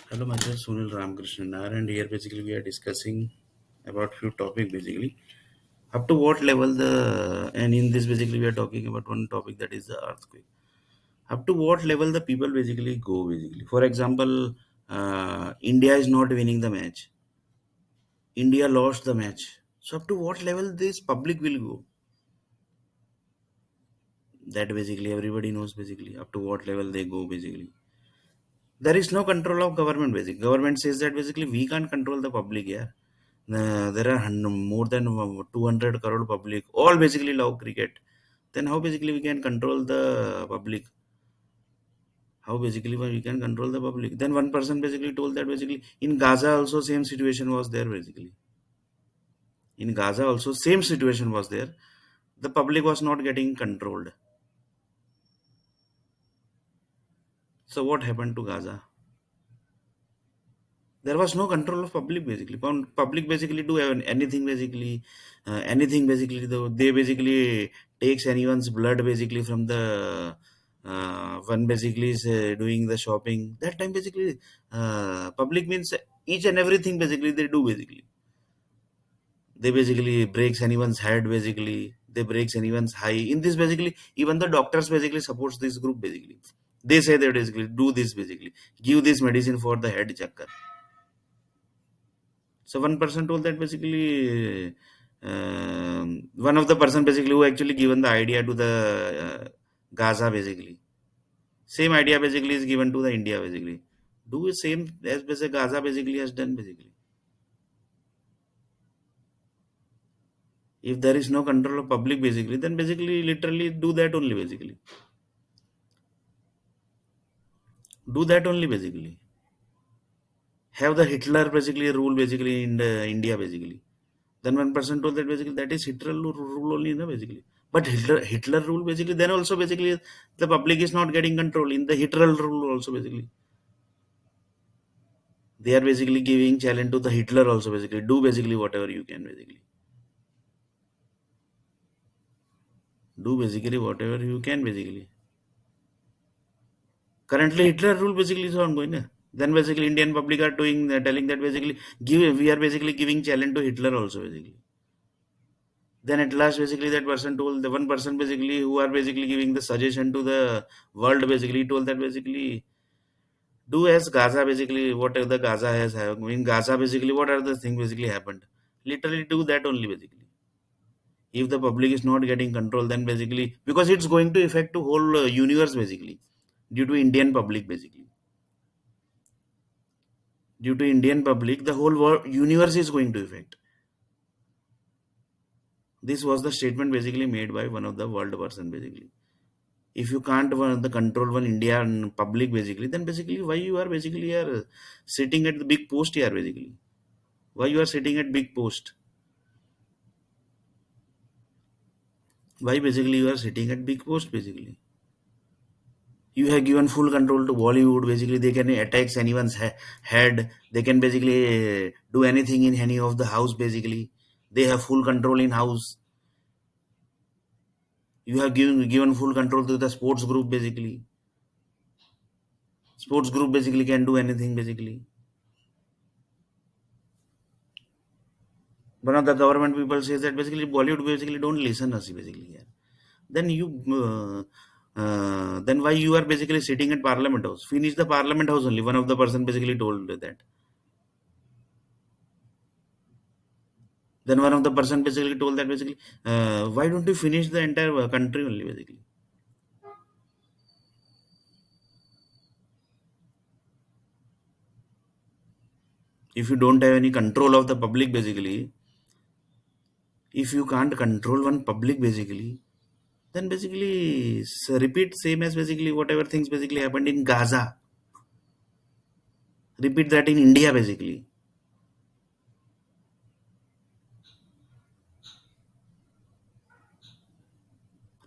Hello, myself Sunil Nair, and here basically we are discussing about few topic basically up to what level the and in this basically we are talking about one topic, that is the earthquake. Up to what level the people basically go basically. For example, India is not winning the match. India lost the match. So up to what level this public will go? That basically everybody knows basically up to what level they go basically. There is no control of government basically. Government says that basically we can't control the public. Yeah, there are more than 200 crore public, all basically love cricket. Then how basically we can control the public? How basically we can control the public? Then one person basically told that basically in Gaza also same situation was there basically. In Gaza also same situation was there. The public was not getting controlled. So what happened to Gaza? There was no control of public basically. Public basically do anything basically, anything basically. They basically takes anyone's blood basically from the one basically is doing the shopping. That time basically, public means each and everything basically they do basically. They basically breaks anyone's head basically. They breaks anyone's high. In this basically, even the doctors basically supports this group basically. They say that basically do this basically, give this medicine for the head chakra. So one person told that basically one of the person basically who actually given the idea to the Gaza basically. Same idea basically is given to the India basically. Do the same as basically Gaza basically has done basically. If there is no control of public basically, then basically literally do that only basically. Do that only basically. Have the Hitler basically rule basically in the India basically. Then one person told that basically that is Hitler rule only, no, basically. But Hitler rule basically, then also basically the public is not getting control in the Hitler rule also basically. They are basically giving challenge to the Hitler also basically. Do basically whatever you can basically. Do basically whatever you can basically. Currently Hitler rule basically is ongoing. Na? Then basically Indian public are doing telling that basically give we are basically giving challenge to Hitler also basically. Then at last basically that person told the one person basically who are basically giving the suggestion to the world basically told that basically do as Gaza basically whatever the Gaza has in Gaza basically what are the things basically happened. Literally do that only basically. If the public is not getting control, then basically because it's going to affect the whole universe basically due to Indian public basically. Due to Indian public, the whole world universe is going to affect. This was the statement basically made by one of the world person basically. If you can't the control one Indian public basically, then basically why you are basically are sitting at the big post here basically. Why you are sitting at big post? Why basically you are sitting at big post basically? You have given full control to Bollywood. Basically, they can attack anyone's head. They can basically do anything in any of the house. Basically, they have full control in house. You have given full control to the sports group. Basically, sports group basically can do anything. Basically, one of the government people says that basically Bollywood basically don't listen us. Basically, yeah. Then you. Then why you are basically sitting at Parliament House? Finish the Parliament House only. One of the person basically told that. Then one of the person basically told that basically, why don't you finish the entire country only basically? If you don't have any control of the public basically, if you can't control one public basically, then basically repeat same as basically whatever things basically happened in Gaza. Repeat that in India basically.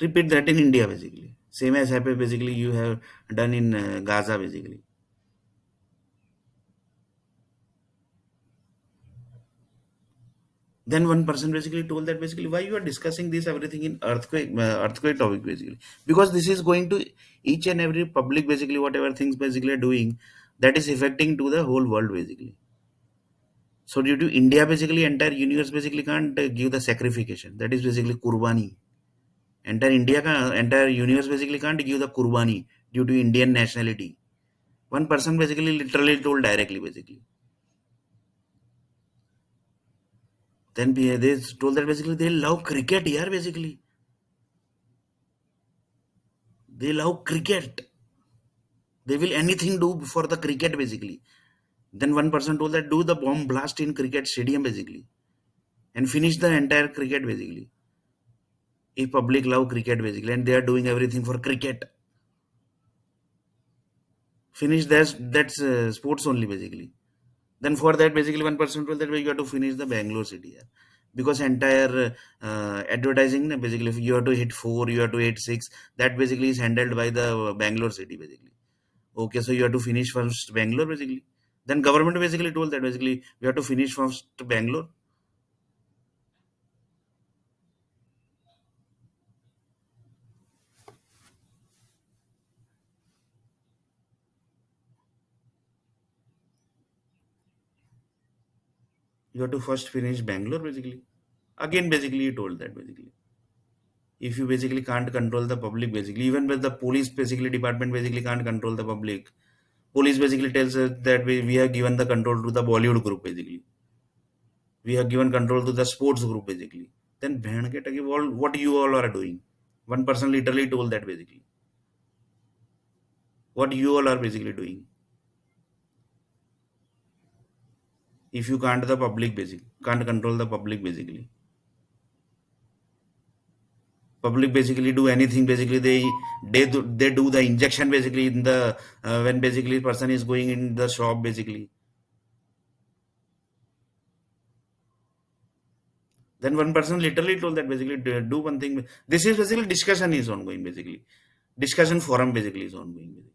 Repeat that in India basically. Same as happened basically you have done in Gaza basically. Then one person basically told that basically why you are discussing this everything in earthquake topic basically, because this is going to each and every public basically whatever things basically are doing, that is affecting to the whole world basically. So due to India basically entire universe basically can't give the sacrification, that is basically kurbani. Entire universe basically can't give the kurbani due to Indian nationality. One person basically literally told directly basically. Then they told that basically they love cricket here basically. They love cricket. They will anything do for the cricket basically. Then one person told that do the bomb blast in cricket stadium basically and finish the entire cricket basically. If public love cricket basically and they are doing everything for cricket, finish that's sports only basically. Then for that basically one person told that you have to finish the Bangalore city here. Because entire advertising basically if you have to hit 4, you have to hit 6, that basically is handled by the Bangalore city basically. Okay, so you have to finish first Bangalore basically. Then government basically told that basically we have to finish first Bangalore. You have to first finish Bangalore basically. Again basically he told that basically. If you basically can't control the public basically, even with the police basically department basically can't control the public. Police basically tells us that we have given the control to the Bollywood group basically. We have given control to the sports group basically. Then what you all are doing? One person literally told that basically. What you all are basically doing? If you can't the public basic can't control the public basically. Public basically do anything basically they do the injection basically in the when basically person is going in the shop basically. Then one person literally told that basically do one thing. This is basically discussion is ongoing basically. Discussion forum basically is ongoing basically.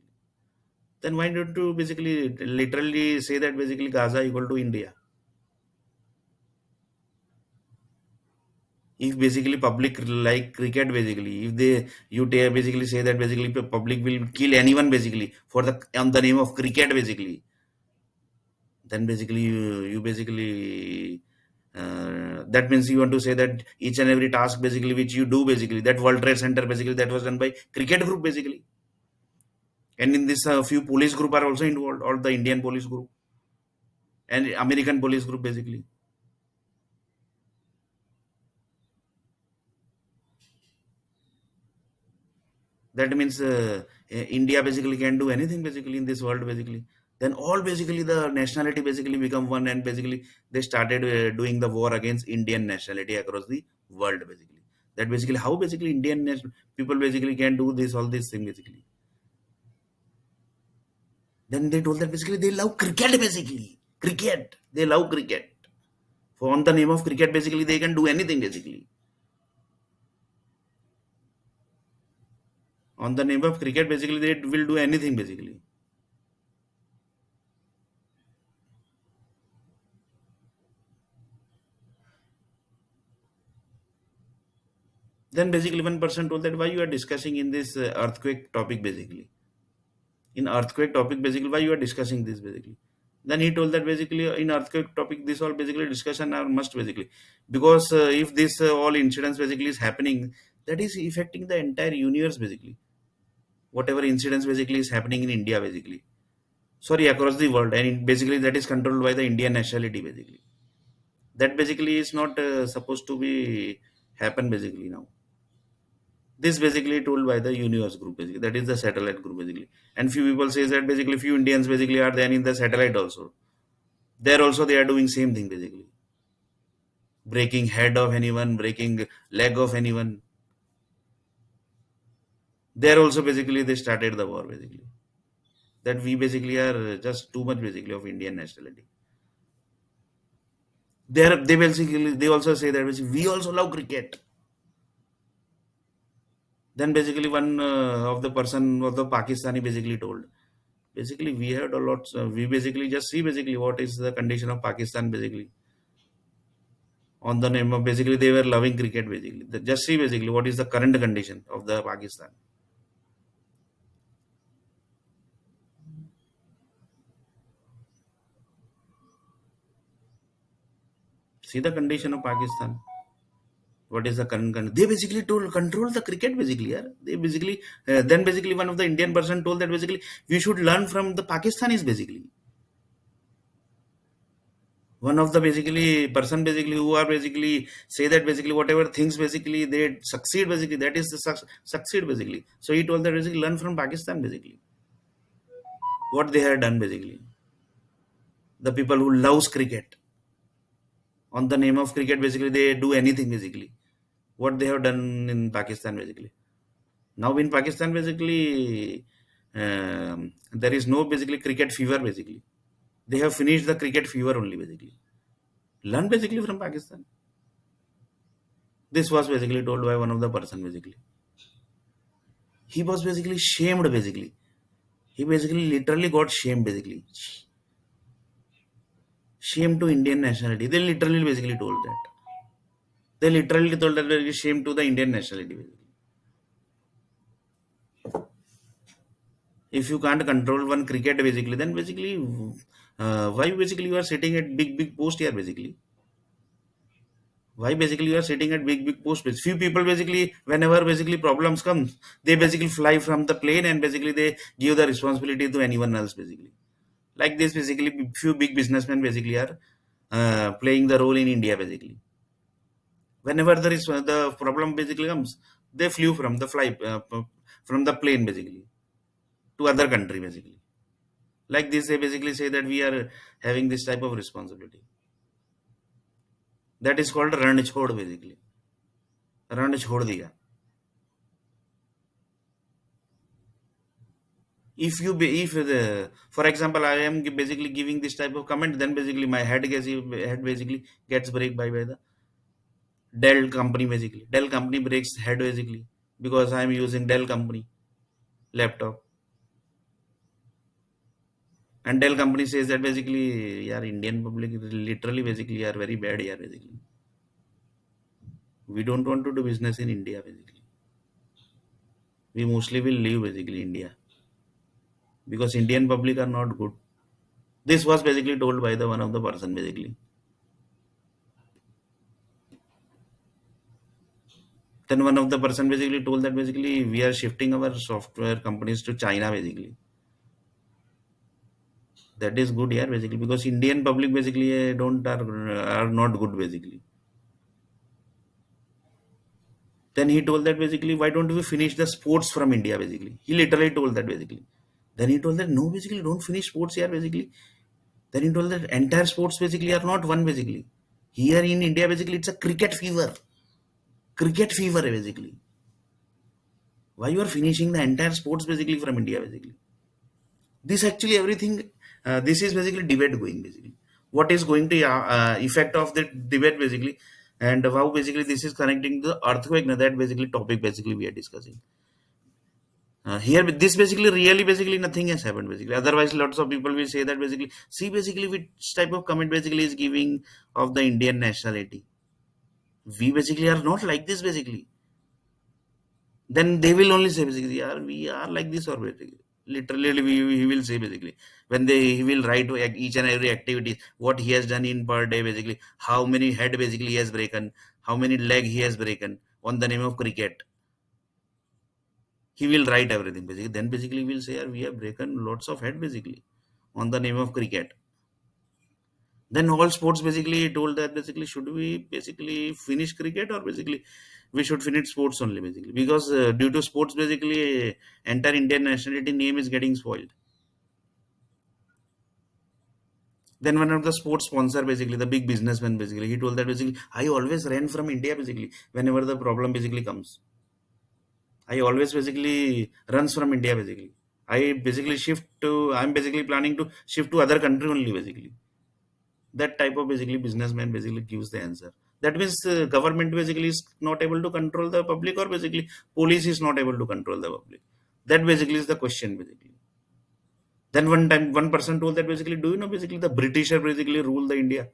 Then why don't you basically literally say that basically Gaza equal to India? If basically public like cricket basically, if they basically say that basically public will kill anyone basically for the on the name of cricket basically, then basically you basically that means you want to say that each and every task basically which you do basically that World Trade Center basically that was done by cricket group basically, and in this few police group are also involved, or the Indian police group and American police group basically. That means India basically can do anything basically in this world basically. Then all basically the nationality basically become one, and basically they started doing the war against Indian nationality across the world basically. That basically how basically people basically can do this all this thing basically. Then they told that basically they love cricket basically. Cricket. They love cricket. For on the name of cricket basically they can do anything basically. On the name of cricket basically they will do anything basically. Then basically one person told that why you are discussing in this earthquake topic basically. In earthquake topic basically why you are discussing this basically. Then he told that basically in earthquake topic this all basically discussion are must basically, because if this all incidents basically is happening, that is affecting the entire universe basically. Whatever incidents basically is happening in India basically, sorry across the world, and basically that is controlled by the Indian nationality basically. That basically is not supposed to be happen basically now. This basically told by the universe group basically, that is the satellite group basically. And few people says that basically few Indians basically are there in the satellite also. There also they are doing same thing basically, breaking head of anyone, breaking leg of anyone. There also basically they started the war basically. That we basically are just too much basically of Indian nationality. They basically they also say that basically we also love cricket. Then basically one of the person of the Pakistani basically told. Basically we had a lot. We basically just see basically what is the condition of Pakistan basically. On the name of basically they were loving cricket basically. Just see basically what is the current condition of the Pakistan. See the condition of Pakistan. What is the current they basically told control the cricket basically, yeah. They basically then basically one of the Indian person told that basically we should learn from the Pakistanis basically. One of the basically person basically who are basically say that basically whatever things basically they succeed basically that is the succeed basically. So he told that basically learn from Pakistan basically what they had done basically. The people who loves cricket on the name of cricket basically they do anything basically. What they have done in Pakistan basically. Now in Pakistan basically there is no basically cricket fever basically. They have finished the cricket fever only basically. Learn basically from Pakistan. This was basically told by one of the person basically. He was basically shamed basically. He basically literally got shamed basically. Shame to Indian nationality. They literally basically told that. They literally told that there is shame to the Indian nationality basically. If you can't control one cricket basically, then basically why basically you are sitting at big post here basically? Why basically you are sitting at big post? Few people basically whenever basically problems comes, they basically fly from the plane and basically they give the responsibility to anyone else basically. Like this basically few big businessmen basically are playing the role in India basically. Whenever there is the problem basically comes, they flew from the from the plane basically to other country basically. Like this they basically say that we are having this type of responsibility. That is called run chhod basically. Run chhod diya. If you if the for example I am basically giving this type of comment, then basically my head basically gets break by the Dell company basically. Dell company breaks head basically because I am using Dell company laptop. And Dell company says that basically, yeah, Indian public literally basically are very bad here basically. We don't want to do business in India basically. We mostly will leave basically India because Indian public are not good. This was basically told by the one of the person basically. Then one of the person basically told that basically we are shifting our software companies to China basically. That is good here basically because Indian public basically don't are not good basically. Then he told that basically why don't we finish the sports from India basically. He literally told that basically. Then he told that no basically don't finish sports here basically. Then he told that entire sports basically are not one basically. Here in India basically it's a cricket fever. Cricket fever basically. Why you are finishing the entire sports basically from India basically? This actually everything. This is basically debate going basically. What is going to effect of the debate basically, and how basically this is connecting to the earthquake. Now that basically topic basically we are discussing. Here, this basically really basically nothing has happened basically. Otherwise, lots of people will say that basically see basically which type of comment basically is giving of the Indian nationality. We basically are not like this basically. Then they will only say basically, yeah, we are like this or basically. Literally, he will say basically when he will write each and every activity what he has done in per day basically, how many head basically he has broken, how many leg he has broken on the name of cricket. He will write everything basically. Then basically we will say, yeah, we have broken lots of head basically on the name of cricket. Then all sports basically told that basically should we basically finish cricket or basically we should finish sports only basically because due to sports basically entire Indian nationality name is getting spoiled. Then one of the sports sponsor basically the big businessman basically he told that basically I always ran from India basically whenever the problem basically comes. I always basically runs from India basically. I basically shift to I'm basically planning to shift to other country only basically. That type of basically businessman basically gives the answer. That means government basically is not able to control the public or basically police is not able to control the public. That basically is the question basically. Then one time one person told that basically do you know basically the British are basically rule the India.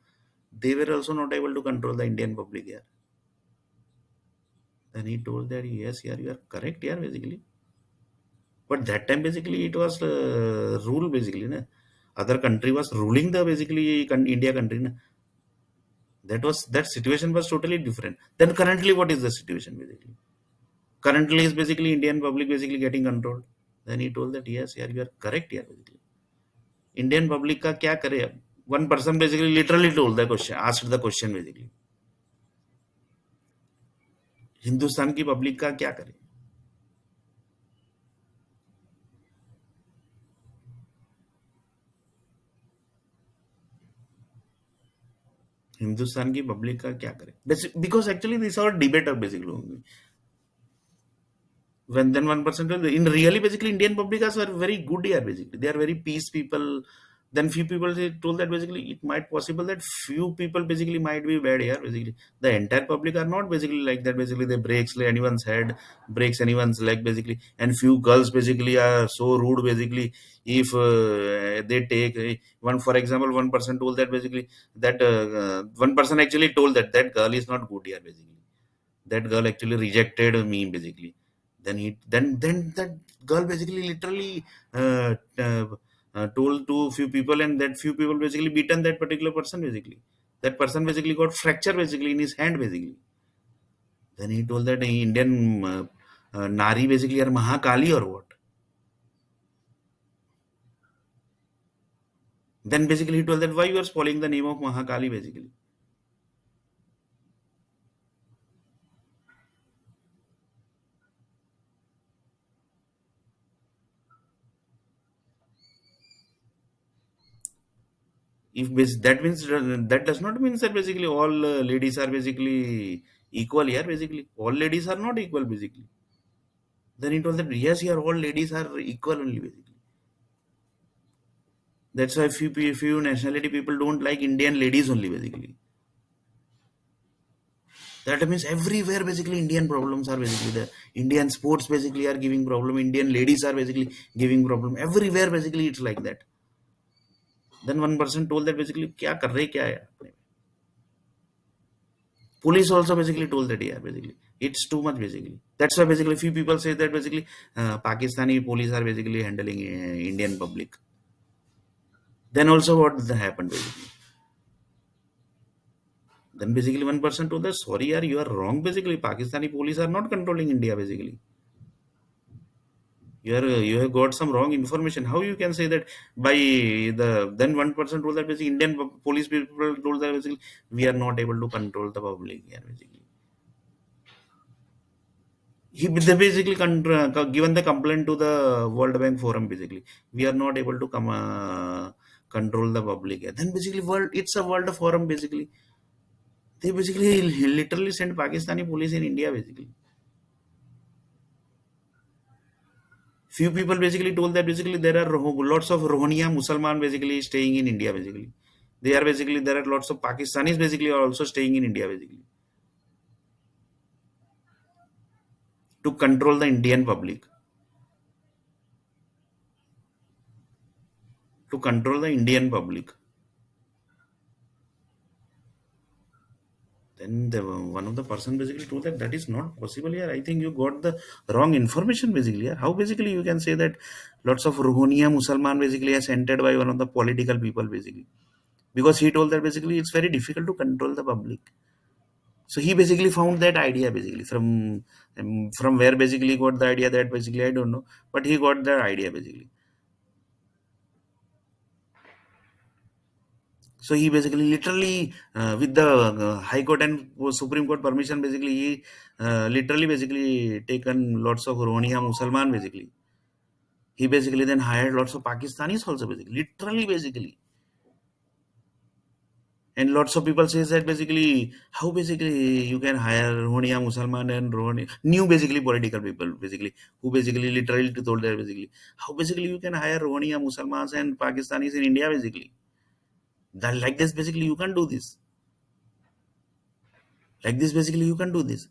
They were also not able to control the Indian public here. Then he told that yes, yeah, you are correct here basically. But that time basically it was rule basically. Na? Other country was ruling the basically India country. Na? That situation was totally different. Then currently, what is the situation basically? Currently is basically Indian public basically getting controlled. Then he told that yes, yeah, you are correct here basically. Indian public का क्या करे अब? One person basically literally told the question, asked the question basically. Hindustan की public का क्या करे? हिंदुस्तान की public का क्या करे? Because actually this is our debater basically. When then 1% in really basically Indian public are very good here basically. They are very peace people. Then few people they told that basically it might possible that few people basically might be bad here basically. The entire public are not basically like that basically. They breaks anyone's head, breaks anyone's leg basically. And few girls basically are so rude basically. If they take one for example, one person told that basically that one person actually told that that girl is not good here basically. That girl actually rejected me basically. Then that girl basically literally told to few people, and that few people basically beaten that particular person basically. That person basically got fracture basically in his hand basically. Then he told that Indian nari basically are mahakali or what. Then basically he told that why you are spoiling the name of mahakali basically. That means that does not mean that basically all ladies are basically equal here basically. All ladies are not equal basically. Then he told that yes, here all ladies are equal only basically. That's why few nationality people don't like Indian ladies only basically. That means everywhere basically Indian problems are basically there. Indian sports basically are giving problem. Indian ladies are basically giving problem. Everywhere basically it's like that. Then one person told that basically क्या कर रहे क्या है आपने? Police also basically told that yeah basically it's too much basically. That's why basically few people say that basically Pakistani police are basically handling Indian public. Then also what happened basically? Then basically one person told us, sorry, yaar, you are wrong. Basically, Pakistani police are not controlling India. Basically, you have got some wrong information. How you can say that by the then one person told that basically Indian police people told that basically we are not able to control the public here. Basically, they basically given the complaint to the World Bank Forum. Basically, we are not able to come control the public here. Then basically world it's a world forum. Basically, they basically literally send Pakistani police in India. Basically. Few people basically told that basically there are lots of Rohingya Musalman basically staying in India basically. They are basically there are lots of Pakistanis basically are also staying in India basically to control the Indian public, to control the Indian public. Then one of the person basically told that that is not possible here. I think you got the wrong information basically here. How basically you can say that lots of Rohingya Musalman basically are entered by one of the political people basically, because he told that basically it's very difficult to control the public. So he basically found that idea basically from where basically he got the idea that basically I don't know, but he got the idea basically. So he basically literally with the High Court and Supreme Court permission basically he literally basically taken lots of Rohingya Musalman basically. He basically then hired lots of Pakistanis also basically literally basically. And lots of people says that basically how basically you can hire Rohingya Musalman and Rohingya new basically political people basically who basically literally told that basically how basically you can hire Rohingya Musalmans and Pakistanis in India basically that like this basically you can do this like this basically you can do this.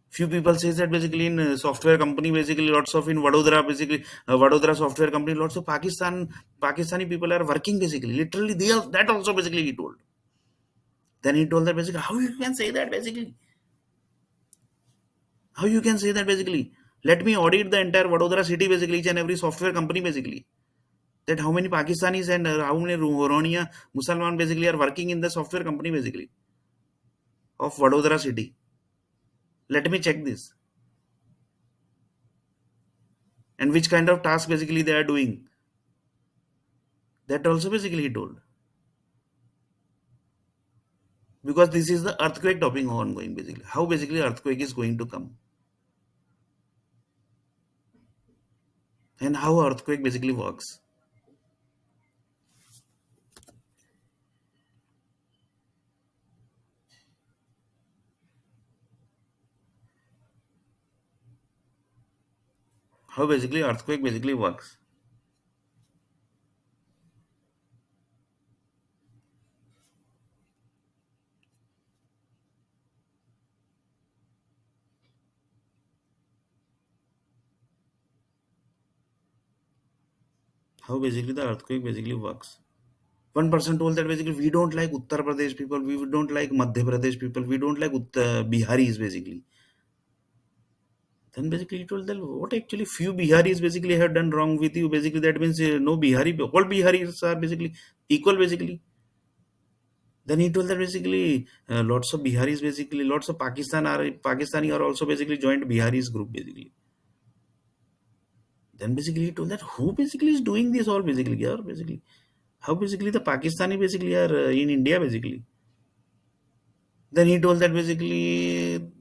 Few people says that basically in software company basically lots of in Vadodara basically Vadodara software company lots of Pakistani people are working basically literally they are, that also basically he told. Then he told that basically how you can say that basically. How you can say that basically? Let me audit the entire Vadodara city basically, each and every software company basically. That how many Pakistanis and how many Rohingya Musalman basically are working in the software company basically of Vadodara city. Let me check this. And which kind of task basically they are doing. That also basically he told. Because this is the earthquake topic ongoing basically. How basically earthquake is going to come. And how earthquake basically works. How basically earthquake basically works. How basically the earthquake basically works. One person told that basically we don't like Uttar Pradesh people, we don't like Madhya Pradesh people, we don't like Biharis basically. Then basically he told that what actually few Biharis basically have done wrong with you. Basically that means no Bihari, all Biharis are basically equal basically. Then he told that basically lots of Biharis basically, lots of Pakistani are also basically joined Biharis group basically. Then basically he told that who basically is doing this all basically, yeah, basically. How basically the Pakistani basically are in India basically. Then he told that basically,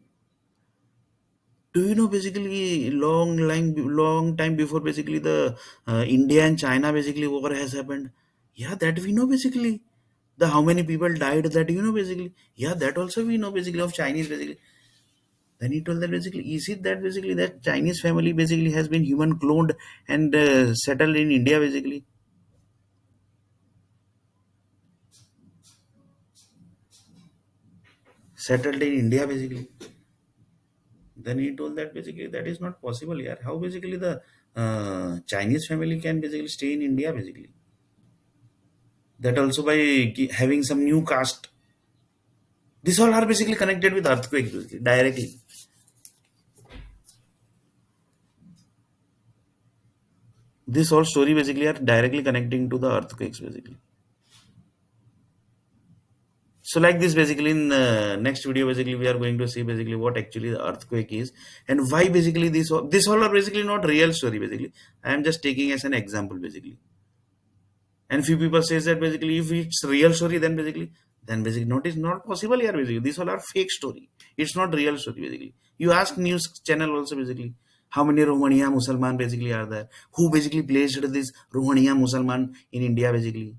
do you know basically long time before basically the India and China basically war has happened? Yeah, that we know basically. The how many people died that you know basically. Yeah, that also we know basically of Chinese basically. Then he told that basically, is it that basically that Chinese family basically has been human cloned and settled in India basically? Settled in India basically. Then he told that basically that is not possible here. How basically the Chinese family can basically stay in India basically? That also by having some new caste. These all are basically connected with earthquakes basically, directly. This whole story basically are directly connecting to the earthquakes basically. So like this basically in next video basically we are going to see basically what actually the earthquake is and why basically this all are basically not real story basically. I am just taking as an example basically. And few people says that basically if it's real story then basically not is not possible here basically. These all are fake story. It's not real story basically. You ask news channel also basically how many Romania Musalman basically are there? Who basically placed this Romania Musalman in India basically?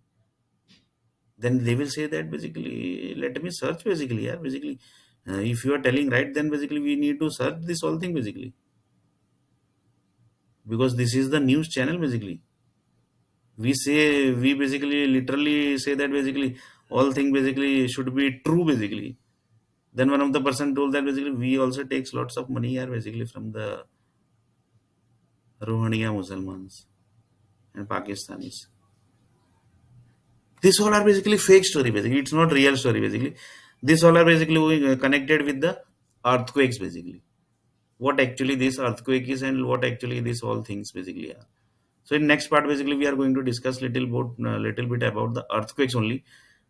Then they will say that basically let me search basically, yeah, basically if you are telling right then basically we need to search this whole thing basically because this is the news channel basically. We basically literally say that basically all thing basically should be true basically. Then one of the person told that basically we also takes lots of money here basically from the Rohingya Muslims and Pakistanis. This all are basically fake story basically. It's not real story basically. This all are basically connected with the earthquakes basically. What actually this earthquake is and what actually this all things basically are. So in next part basically we are going to discuss little bit about the earthquakes only.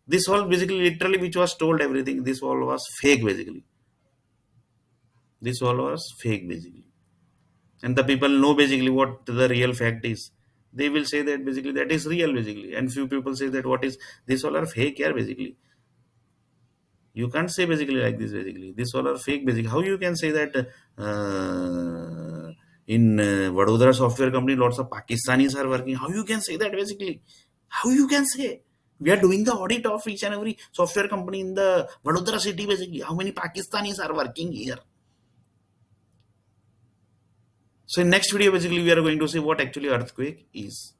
This all basically literally which was told everything this all was fake basically. This all was fake basically. And the people know basically what the real fact is. They will say that basically that is real basically. And few people say that what is this all are fake here basically. You can't say basically like this basically. This all are fake basically. How you can say that in Vadodara software company lots of Pakistanis are working? How you can say that basically? How you can say? We are doing the audit of each and every software company in the Vadodara city basically. How many Pakistanis are working here? So in next video basically we are going to see what actually earthquake is.